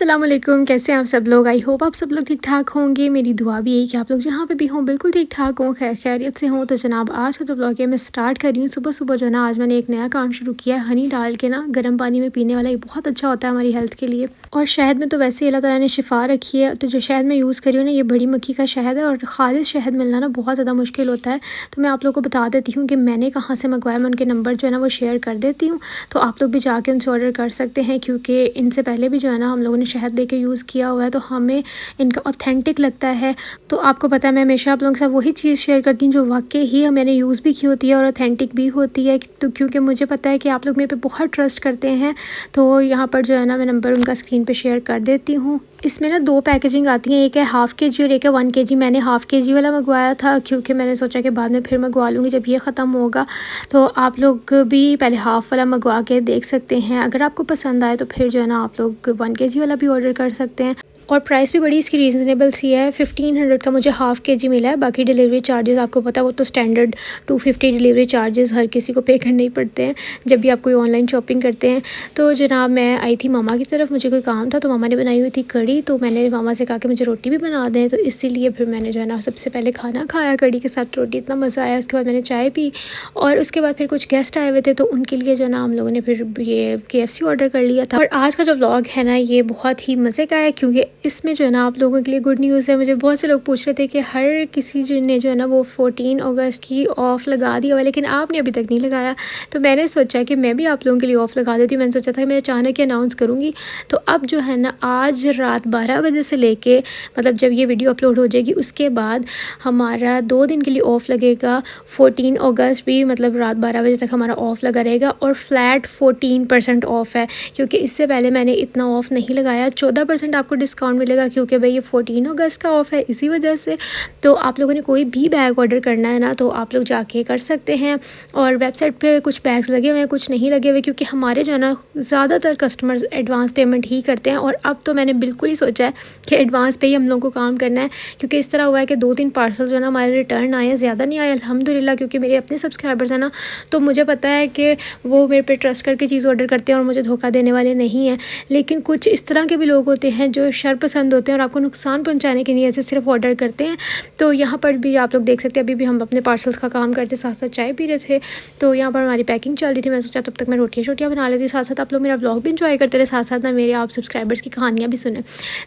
अस्सलाम वालेकुम, कैसे हैं आप सब लोग। आई होप आप सब लोग ठीक ठाक होंगे। मेरी दुआ भी यही कि आप लोग जहाँ पे भी हों बिल्कुल ठीक ठाक हों, खैर खैरियत से हों। तो जनाब आज का जो ब्लॉग है मैं स्टार्ट कर रही हूँ सुबह सुबह। जो है ना आज मैंने एक नया काम शुरू किया है, हनी डाल के ना गर्म पानी में पीने वाला। ये बहुत अच्छा होता है हमारी हेल्थ के लिए। और शहद में तो वैसे ही अल्लाह ताला ने शिफा रखी है। तो जो शहद मैं यूज़ कर रही हूँ ना, ये बड़ी मक्खी का शहद है और ख़ालिस शहद मिलना ना बहुत ज़्यादा मुश्किल होता है। तो मैं आप लोग को बता देती हूँ कि मैंने कहाँ से मंगवाया। मैं उनके नंबर जो है ना वो शेयर कर देती हूँ, तो आप लोग भी जाके उनसे ऑर्डर कर सकते हैं। क्योंकि इनसे पहले भी जो है ना हम लोगों ने शहद लेके यूज़ किया हुआ है, तो हमें इनका ऑथेंटिक लगता है। तो आपको पता है मैं हमेशा आप लोगों के साथ वही चीज़ शेयर करती हूँ जो वाकई ही मैंने यूज़ भी की होती है और ऑथेंटिक भी होती है। तो क्योंकि मुझे पता है कि आप लोग मेरे पे बहुत ट्रस्ट करते हैं, तो यहाँ पर जो है ना मैं नंबर उनका स्क्रीन पे शेयर कर देती हूँ। इसमें ना 2 पैकेजिंग आती हैं, एक है हाफ़ केजी और एक है 1 केजी। मैंने हाफ़ केजी वाला मंगवाया था क्योंकि मैंने सोचा कि बाद में फिर मंगवा लूँगी जब ये ख़त्म होगा। तो आप लोग भी पहले हाफ़ वाला मंगवा के देख सकते हैं। अगर आपको पसंद आए तो फिर जो है ना आप लोग 1 केजी वाला भी ऑर्डर कर सकते हैं। और प्राइस भी बड़ी इसकी रीज़नेबल सी है। 1500 का मुझे हाफ़ केजी मिला है। बाकी डिलीवरी चार्जेस आपको पता है वो तो स्टैंडर्ड 250 डिलीवरी चार्जेस हर किसी को पे करने ही पड़ते हैं जब भी आप कोई ऑनलाइन शॉपिंग करते हैं। तो जनाब मैं आई थी मामा की तरफ, मुझे कोई काम था, तो मामा ने बनाई हुई थी कड़ी। तो मैंने मामा से कहा कि मुझे रोटी भी बना दें, तो इसीलिए फिर मैंने जो है ना सबसे पहले खाना खाया कड़ी के साथ रोटी। इतना मज़ा आया। उसके बाद मैंने चाय पी और उसके बाद फिर कुछ गेस्ट आए हुए थे, तो उनके लिए जो है ना हम लोगों ने फिर ये KFC ऑर्डर कर लिया था। और आज का जो व्लॉग है ना ये बहुत ही मज़े का है क्योंकि इसमें जो है ना आप लोगों के लिए गुड न्यूज़ है। मुझे बहुत से लोग पूछ रहे थे कि हर किसी ने जो है ना वो 14 अगस्त की ऑफ़ लगा दिया हुआ है, लेकिन आपने अभी तक नहीं लगाया। तो मैंने सोचा कि मैं भी आप लोगों के लिए ऑफ़ लगा देती हूँ। मैंने सोचा था कि मैं अचानक ही अनाउंस करूँगी। तो अब जो है ना आज रात 12 बजे से लेके मतलब जब ये वीडियो अपलोड हो जाएगी उसके बाद हमारा 2 दिन के लिए ऑफ़ लगेगा। 14 अगस्त भी मतलब रात 12 बजे तक हमारा ऑफ़ लगा रहेगा और फ्लैट 14% ऑफ़ है क्योंकि इससे पहले मैंने इतना ऑफ़ नहीं लगाया। 14% आपको डिस्काउंट मिलेगा क्योंकि भाई ये 14 अगस्त का ऑफ़ है, इसी वजह से। तो आप लोगों ने कोई भी बैग ऑर्डर करना है ना तो आप लोग जाके कर सकते हैं। और वेबसाइट पे कुछ बैग्स लगे हुए हैं, कुछ नहीं लगे हुए, क्योंकि हमारे जो है ना ज़्यादातर कस्टमर्स एडवांस पेमेंट ही करते हैं। और अब तो मैंने बिल्कुल ही सोचा है कि एडवांस पे ही हम लोगों को काम करना है, क्योंकि इस तरह हुआ है कि 2-3 पार्सल जो है ना हमारे रिटर्न आए हैं, ज़्यादा नहीं आए अल्हम्दुलिल्लाह, क्योंकि मेरे अपने सब्सक्राइबर्स हैं ना, तो मुझे पता है कि वो मेरे पे ट्रस्ट करके चीज़ ऑर्डर करते हैं और मुझे धोखा देने वाले नहीं हैं। लेकिन कुछ इस तरह के भी लोग होते हैं जो शरपसंद होते हैं और आपको नुकसान पहुंचाने की नीयत से सिर्फ ऑर्डर करते हैं। तो यहाँ पर भी आप लोग देख सकते हैं, अभी भी हम अपने पार्सल्स का काम करते साथ साथ चाय पी रहे थे। तो यहाँ पर हमारी पैकिंग चल रही थी। मैं सोचा तब तक मैं रोटियाँ शोटियाँ बना लेती, साथ साथ आप लोग मेरा ब्लॉग भी इंजॉय करते रहे, साथ साथ ना मेरे आप सब्सक्राइबर्स की कहानियाँ भी सुने।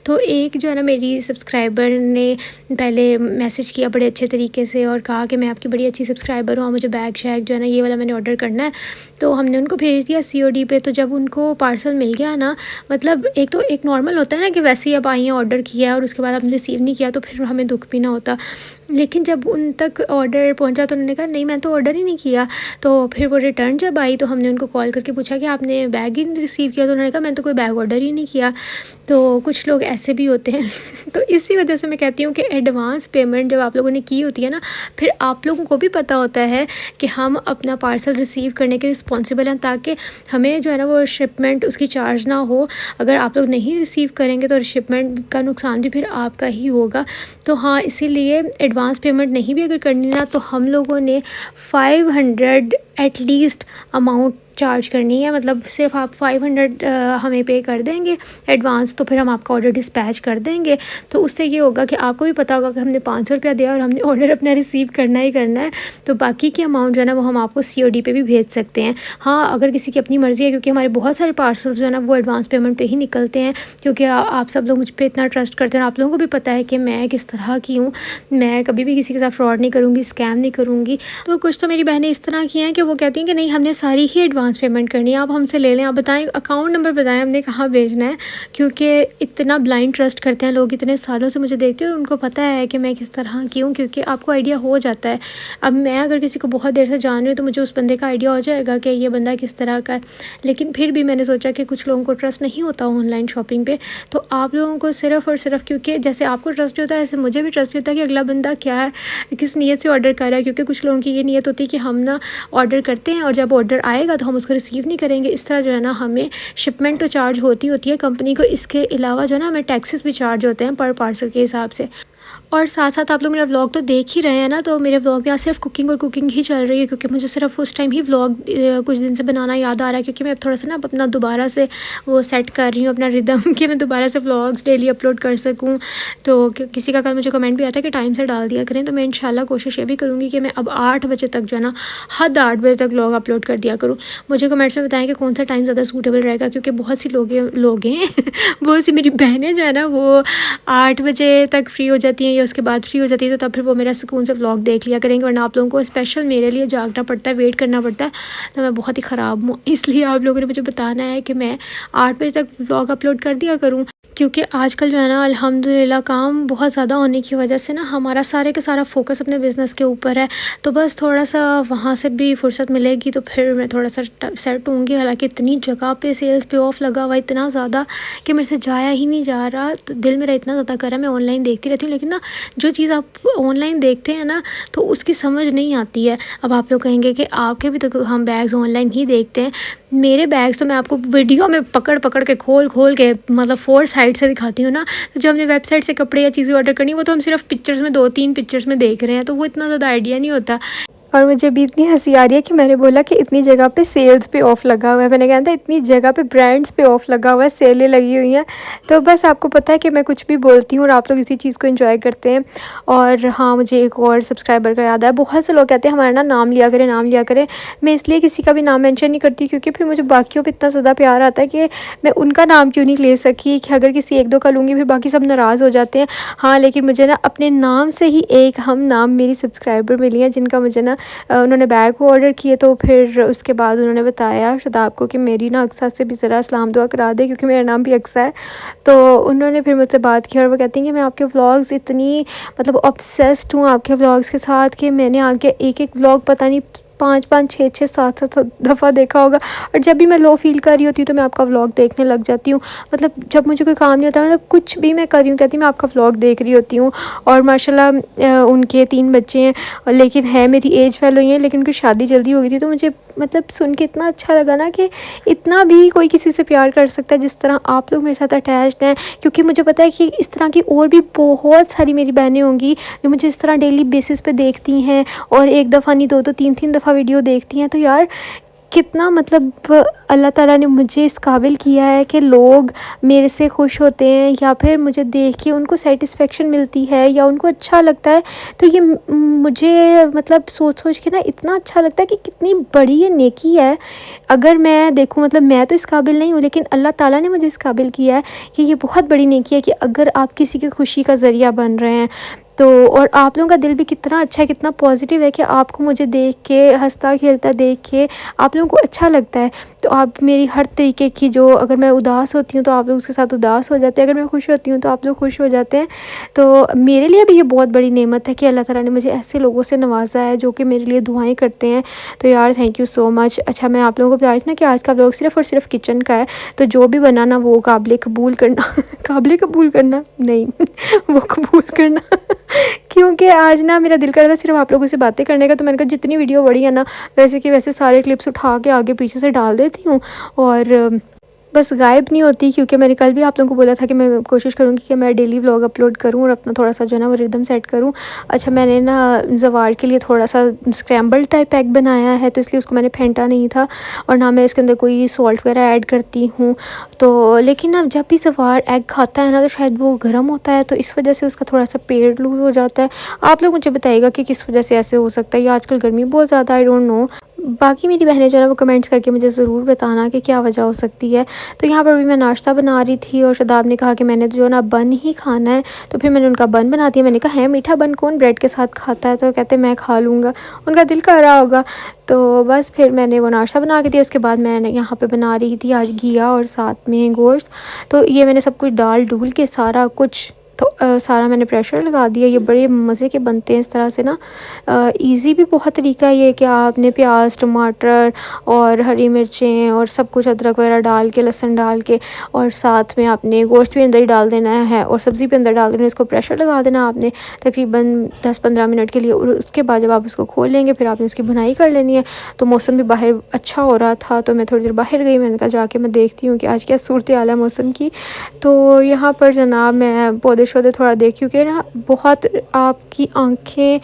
तो एक जो है ना मेरी सब्सक्राइबर ने पहले मैसेज किया बड़े अच्छे तरीके से और कहा कि मैं आपकी बड़ी अच्छी सब्सक्राइबर हूँ, मुझे बैग शैग जो है ना ये वाला मैंने ऑर्डर करना है। तो हमने उनको भेज दिया COD पे। तो जब उनको पार्सल मिल गया ना, मतलब एक तो एक नॉर्मल होता है ना कि वैसे ही अब आई हैं ऑर्डर किया और उसके बाद आपने रिसीव नहीं किया तो फिर हमें दुख भी ना होता। लेकिन जब उन तक ऑर्डर पहुंचा तो उन्होंने कहा नहीं मैं तो ऑर्डर ही नहीं किया। तो फिर वो रिटर्न जब आई तो हमने उनको कॉल करके पूछा कि आपने बैग ही नहीं रिसीव किया, तो उन्होंने कहा मैंने तो कोई बैग ऑर्डर ही नहीं किया। तो कुछ लोग ऐसे भी होते हैं तो इसी वजह से मैं कहती हूँ कि एडवांस पेमेंट जब आप लोगों ने की होती है ना, फिर आप लोगों को भी पता होता है कि हम अपना पार्सल रिसीव करने के रिस्पॉन्सिबल हैं, ताकि हमें जो है ना वो शिपमेंट उसकी चार्ज ना हो। अगर आप लोग नहीं रिसीव करेंगे तो शिपमेंट का नुकसान भी फिर आपका ही होगा। तो हाँ, इसीलिए एडवांस पेमेंट नहीं भी अगर करनी ना तो हम लोगों ने 500 एटलीस्ट अमाउंट चार्ज करनी है। मतलब सिर्फ आप 500 हमें पे कर देंगे एडवांस, तो फिर हम आपका ऑर्डर डिस्पैच कर देंगे। तो उससे ये होगा कि आपको भी पता होगा कि हमने 500 रुपया दिया और हमने ऑर्डर अपना रिसीव करना ही करना है। तो बाकी की अमाउंट जो है ना वो हम आपको COD पे भी भेज सकते हैं। हाँ, अगर किसी की अपनी मर्ज़ी है, क्योंकि हमारे बहुत सारे पार्सल्स जो है ना वो एडवांस पेमेंट पे ही निकलते हैं, क्योंकि आप सब लोग मुझ पर इतना ट्रस्ट करते हैं। आप लोगों को भी पता है कि मैं किस तरह की हूँ, मैं कभी भी किसी के साथ फ्रॉड नहीं करूँगी, स्कैम नहीं करूँगी। तो कुछ तो मेरी बहनें इस तरह की हैं कि वो कहती हैं कि नहीं हमने सारी ही एडवांस पेमेंट करनी है, आप हमसे ले लें, आप बताएं अकाउंट नंबर बताएं हमने कहाँ भेजना है। क्योंकि इतना ब्लाइंड ट्रस्ट करते हैं लोग, इतने सालों से मुझे देखते हैं और उनको पता है कि मैं किस तरह की हूँ, क्योंकि आपको आइडिया हो जाता है। अब मैं अगर किसी को बहुत देर से जान रही हूँ तो मुझे उस बंदे का आइडिया हो जाएगा कि ये बंदा किस तरह का है। लेकिन फिर भी मैंने सोचा कि कुछ लोगों को ट्रस्ट नहीं होता ऑनलाइन शॉपिंग पे, तो आप लोगों को सिर्फ़ और सिर्फ, क्योंकि जैसे आपको ट्रस्ट होता है ऐसे मुझे भी ट्रस्ट होता है कि अगला बंदा क्या है, किस नीयत से ऑर्डर कर रहा है। क्योंकि कुछ लोगों की ये नीयत होती है कि हम ना ऑर्डर करते हैं और जब ऑर्डर आएगा तो हम उसको रिसीव नहीं करेंगे। इस तरह जो है ना हमें शिपमेंट तो चार्ज होती है कंपनी को, इसके अलावा जो है ना हमें टैक्सेस भी चार्ज होते हैं पर पार्सल के हिसाब से। और साथ-साथ आप लोग मेरा व्लॉग तो देख ही रहे हैं ना, तो मेरे व्लॉग में आज सिर्फ कुकिंग और कुकिंग ही चल रही है, क्योंकि मुझे सिर्फ उस टाइम ही व्लॉग कुछ दिन से बनाना याद आ रहा है, क्योंकि मैं अब थोड़ा-सा ना अब अपना दोबारा से वो सेट कर रही हूँ अपना रिदम कि मैं दोबारा से व्लॉग्स डेली अपलोड कर सकूँ। तो किसी का कल मुझे कमेंट भी आया था कि टाइम से डाल दिया करें, तो मैं इंशाल्लाह कोशिश ये भी करूँगी कि मैं अब 8 बजे तक जो है ना, हद 8 बजे तक व्लॉग अपलोड कर दिया करूँ। मुझे कमेंट्स में बताएँ कि कौन सा टाइम ज़्यादा सूटेबल रहेगा, क्योंकि बहुत सी लोग हैं बहुत सी मेरी बहनें जो है ना वो 8 बजे तक फ्री हो जाती हैं या उसके बाद फ्री हो जाती है, तो तब फिर वो मेरा सुकून से व्लॉग देख लिया करेंगे, वरना आप लोगों को स्पेशल मेरे लिए जागना पड़ता है, वेट करना पड़ता है। तो मैं बहुत ही ख़राब हूँ, इसलिए आप लोगों ने मुझे बताना है कि मैं 8 बजे तक व्लॉग अपलोड कर दिया करूँ, क्योंकि आजकल जो है ना अल्हम्दुलिल्लाह काम बहुत ज़्यादा होने की वजह से ना हमारा सारे का सारा फोकस अपने बिज़नेस के ऊपर है। तो बस थोड़ा-सा वहाँ से भी फुर्सत मिलेगी तो फिर मैं थोड़ा-सा सेट होंगी। हालाँकि इतनी जगह पे सेल्स पे ऑफ लगा हुआ है इतना ज़्यादा कि मेरे से जाया ही नहीं जा रहा। तो दिल मेरा इतना ज़्यादा कर रहा है, मैं ऑनलाइन देखती रहती हूँ, लेकिन ना जो चीज़ आप ऑनलाइन देखते हैं ना तो उसकी समझ नहीं आती है। अब आप लोग कहेंगे कि आपके भी तो हम बैग्स ऑनलाइन ही देखते हैं। मेरे बैग्स तो मैं आपको वीडियो में पकड़ के खोल के मतलब 4 साइड से दिखाती हूँ ना। तो जो हमने वेबसाइट से कपड़े या चीज़ें ऑर्डर करनी है वो तो हम सिर्फ पिक्चर्स में 2-3 पिक्चर्स में देख रहे हैं, तो वो इतना ज़्यादा आइडिया नहीं होता। और मुझे भी इतनी हंसी आ रही है कि मैंने बोला कि इतनी जगह पे सेल्स पे ऑफ़ लगा हुआ है, मैंने कहा था इतनी जगह पे ब्रांड्स पे ऑफ़ लगा हुआ है, सेलें लगी हुई हैं। तो बस आपको पता है कि मैं कुछ भी बोलती हूँ और आप लोग इसी चीज़ को एंजॉय करते हैं। और हाँ, मुझे एक और सब्सक्राइबर का याद आया, बहुत से लोग कहते हैं हमारा ना नाम लिया करें, नाम लिया करें। मैं इसलिए किसी का भी नाम मेंशन नहीं करती, क्योंकि फिर मुझे बाकियों पे इतना ज़्यादा प्यार आता है कि मैं उनका नाम क्यों नहीं ले सकी, कि अगर किसी एक दो का लूँगी फिर बाकी सब नाराज़ हो जाते हैं। हाँ, लेकिन मुझे ना अपने नाम से ही एक हम नाम मेरी सब्सक्राइबर मिली हैं, जिनका मुझे ना उन्होंने बैग को ऑर्डर किए, तो फिर उसके बाद उन्होंने बताया शादाब को कि मेरी ना अक्सा से भी ज़रा सलाम दुआ करा दे, क्योंकि मेरा नाम भी अक्सा है। तो उन्होंने फिर मुझसे बात की और वो कहती हैं कि मैं आपके व्लॉग्स इतनी मतलब ऑब्सेस्ड हूँ आपके व्लॉग्स के साथ कि मैंने आपके एक-एक व्लॉग पता नहीं 5-5, 6-6, 7-7 दफ़ा देखा होगा। और जब भी मैं लो फ़ील कर रही होती हूँ तो मैं आपका व्लॉग देखने लग जाती हूँ। मतलब जब मुझे कोई काम नहीं होता, मतलब कुछ भी मैं कर रही हूँ, कहती मैं आपका व्लॉग देख रही होती हूँ। और माशाल्लाह उनके 3 बच्चे हैं, और लेकिन है मेरी एज फेलो ही है, लेकिन उनकी शादी जल्दी हो गई थी। तो मुझे मतलब सुन के इतना अच्छा लगा ना कि इतना भी कोई किसी से प्यार कर सकता है जिस तरह आप लोग मेरे साथ अटैच्ड हैं। क्योंकि मुझे पता है कि इस तरह की और भी बहुत सारी मेरी बहनें होंगी जो मुझे इस तरह डेली बेसिस पे देखती हैं, और एक दफ़ा नहीं 2-2 3-3 दफ़ा वीडियो देखती हैं। तो यार कितना मतलब अल्लाह ताला ने मुझे इस काबिल किया है कि लोग मेरे से खुश होते हैं, या फिर मुझे देख के उनको सेटिस्फेक्शन मिलती है या उनको अच्छा लगता है। तो ये मुझे मतलब सोच के ना इतना अच्छा लगता है कि कितनी बड़ी ये नेकी है। अगर मैं देखूँ, मतलब मैं तो इस काबिल नहीं हूँ, लेकिन अल्लाह ताला ने मुझे इस काबिल किया है कि ये बहुत बड़ी नेकी है कि अगर आप किसी की खुशी का ज़रिया बन रहे हैं। तो और आप लोगों का दिल भी कितना अच्छा है, कितना पॉजिटिव है कि आपको मुझे देख के हँसता खेलता देख के आप लोगों को अच्छा लगता है। तो आप मेरी हर तरीके की, जो अगर मैं उदास होती हूँ तो आप लोग उसके साथ उदास हो जाते हैं, अगर मैं खुश होती हूँ तो आप लोग खुश हो जाते हैं। तो मेरे लिए भी ये बहुत बड़ी नेमत है कि अल्लाह ताला ने मुझे ऐसे लोगों से नवाज़ा है जो कि मेरे लिए दुआएँ करते हैं। तो यार थैंक यू सो मच। अच्छा, मैं आप लोगों को बता रही थी ना कि आज का व्लॉग सिर्फ़ और सिर्फ किचन का है, तो जो भी बना ना वो काबिल कबूल करना काबिल कबूल करना नहीं वो कबूल करना क्योंकि आज ना मेरा दिल कर रहा था सिर्फ आप लोगों से बातें करने का। तो मैंने कहा जितनी वीडियो बड़ी है ना, वैसे कि वैसे सारे क्लिप्स उठा के आगे पीछे से डाल देती हूँ, और बस गायब नहीं होती, क्योंकि मैंने कल भी आप लोगों को बोला था कि मैं कोशिश करूँगी कि मैं डेली व्लॉग अपलोड करूँ और अपना थोड़ा सा जो है ना वो रिदम सेट करूँ। अच्छा, मैंने ना ज़वार के लिए थोड़ा सा स्क्रैम्बल टाइप एग बनाया है, तो इसलिए उसको मैंने फेंटा नहीं था, और ना मैं इसके अंदर कोई सॉल्ट वगैरह ऐड करती हूँ। तो लेकिन ना जब भी ज़वार एग खाता है ना तो शायद वो गर्म होता है, तो इस वजह से उसका थोड़ा सा पेट लूज़ हो जाता है। आप लोग मुझे बताइएगा कि किस वजह से ऐसे हो सकता है, या आजकल गर्मी बहुत ज़्यादा, आई डोंट नो। बाकी मेरी बहनें जो है ना वो कमेंट्स करके मुझे ज़रूर बताना कि क्या वजह हो सकती है। तो यहाँ पर भी मैं नाश्ता बना रही थी और शादाब ने कहा कि मैंने जो ना बन ही खाना है, तो फिर मैंने उनका बन बना दिया। मैंने कहा है मीठा बन कौन ब्रेड के साथ खाता है, तो कहते मैं खा लूँगा, उनका दिल कर रहा होगा। तो बस फिर मैंने वो नाश्ता बना के दिया। उसके बाद मैंने यहाँ पे बना रही थी आज घिया और साथ में गोश्त। तो ये मैंने सब कुछ डाल डूल के सारा कुछ तो सारा मैंने प्रेशर लगा दिया। ये बड़े मज़े के बनते हैं इस तरह से ना। इजी भी बहुत तरीका है ये कि आपने प्याज टमाटर और हरी मिर्चें और सब कुछ अदरक वगैरह डाल के, लहसुन डाल के, और साथ में आपने गोश्त भी अंदर ही डाल देना है और सब्ज़ी भी अंदर डाल देना है। इसको प्रेशर लगा देना आपने तकरीबन 10-15 मिनट के लिए, और उसके बाद जब आप उसको खोल लेंगे फिर आपने उसकी भुनाई कर लेनी है। तो मौसम भी बाहर अच्छा हो रहा था, तो मैं थोड़ी देर बाहर गई। मैंने कहा जाके मैं देखती हूँ कि आज क्या सूरत हाल है मौसम की। तो यहाँ पर जनाब मैं पौधे पौधे थोड़ा देख, क्योंकि ना बहुत आपकी आंखें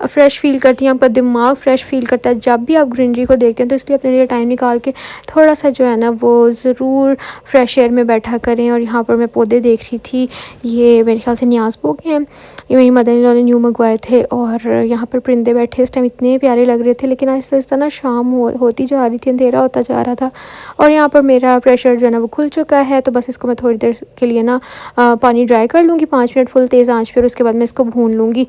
फ़्रेश फ़ील करती हैं, आपका दिमाग फ़्रेश फ़ील करता है जब भी आप ग्रीनरी को देखते हैं। तो इसलिए अपने लिए टाइम निकाल के थोड़ा सा जो है ना वो ज़रूर फ्रेश एयर में बैठा करें। और यहाँ पर मैं पौधे देख रही थी, ये मेरे ख्याल से न्याज़बो के हैं, ये मेरी मदर इन लॉ ने न्यू मंगवाए थे। और यहाँ पर परिंदे बैठे इस टाइम इतने प्यारे लग रहे थे, लेकिन आहिस्ता आहिस्ता ना शाम होती जा रही थी, अंधेरा होता जा रहा था। और यहाँ पर मेरा प्रेशर जो है ना वो खुल चुका है। तो बस इसको मैं थोड़ी देर के लिए ना पानी ड्राई कर लूँगी 5 मिनट फुल तेज़ आंच पर, उसके बाद मैं इसको भून लूँगी।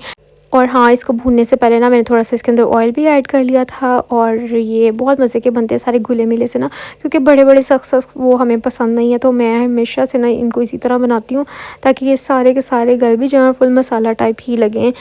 और हाँ, इसको भूनने से पहले ना मैंने थोड़ा सा इसके अंदर ऑयल भी ऐड कर लिया था। और ये बहुत मज़े के बनते हैं सारे घुले मिले से ना, क्योंकि बड़े बड़े सख्त सख्त वो हमें पसंद नहीं है। तो मैं हमेशा से ना इनको इसी तरह बनाती हूँ ताकि ये सारे के सारे गल भी जाएँ और फुल मसाला टाइप ही लगें।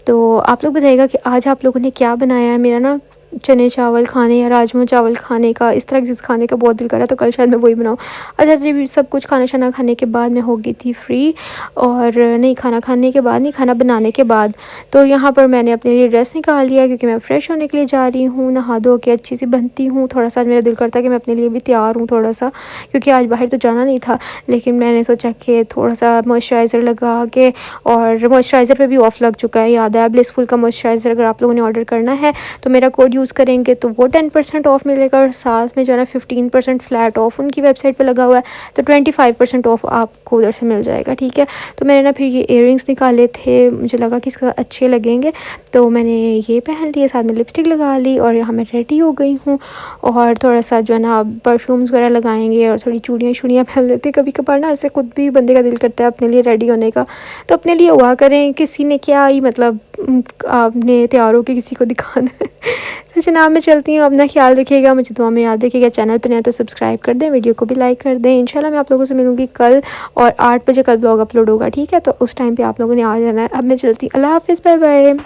तो आप लोग बताइएगा कि आज आप लोगों ने क्या बनाया है। मेरा ना चने चावल खाने या राजमा चावल खाने का, इस तरह की चीज़ खाने का बहुत दिल कर रहा है, तो कल शायद मैं वही बनाऊँ। अच्छा जी, सब कुछ खाना शाना खाने के बाद मैं हो गई थी फ्री। और नहीं, खाना खाने के बाद नहीं, खाना बनाने के बाद। तो यहाँ पर मैंने अपने लिए ड्रेस निकाल लिया, क्योंकि मैं फ़्रेश होने के लिए जा रही हूँ, नहा धो के अच्छी सी बनती हूँ। थोड़ा सा मेरा दिल करता है कि मैं अपने लिए भी तैयार हूँ थोड़ा सा, क्योंकि आज बाहर तो जाना नहीं था। लेकिन मैंने सोचा कि थोड़ा सा मॉइस्चराइज़र लगा के, और मॉइस्चराइज़र पे भी ऑफ़ लग चुका है, याद है, ब्लिसफुल का मॉइस्चराइज़र अगर आप लोगों ने ऑर्डर करना है तो मेरा कोड यूज़ करेंगे तो वो 10% ऑफ़ मिलेगा। और साथ में जो है ना 15% फ्लैट ऑफ़ उनकी वेबसाइट पे लगा हुआ है, तो 25% ऑफ़ आपको उधर से मिल जाएगा, ठीक है। तो मैंने ना फिर ये इयररिंग्स निकाले थे, मुझे लगा कि इसका अच्छे लगेंगे, तो मैंने ये पहन लिए, साथ में लिपस्टिक लगा ली, और यहाँ मैं रेडी हो गई हूँ। और थोड़ा सा जो है ना परफ्यूम्स वगैरह लगाएंगे, और थोड़ी चूड़ियाँ शूड़ियाँ पहन लेते हैं। कभी कभार ना ऐसे खुद भी बंदे का दिल करता है अपने लिए रेडी होने का, तो अपने लिए हुआ करें, किसी ने क्या ही मतलब आपने तैयार होकर किसी को दिखाना है। तो जनाब मैं चलती हूँ, अपना ख्याल रखिएगा, मुझे दुआ में याद रखिएगा। चैनल पर नए तो सब्सक्राइब कर दें, वीडियो को भी लाइक कर दें। इंशाल्लाह मैं आप लोगों से मिलूँगी कल, और 8 बजे कल ब्लॉग अपलोड होगा, ठीक है। तो उस टाइम पे आप लोगों ने आ जाना है। अब मैं चलती, अल्लाह हाफ़िज़, बाय बाय।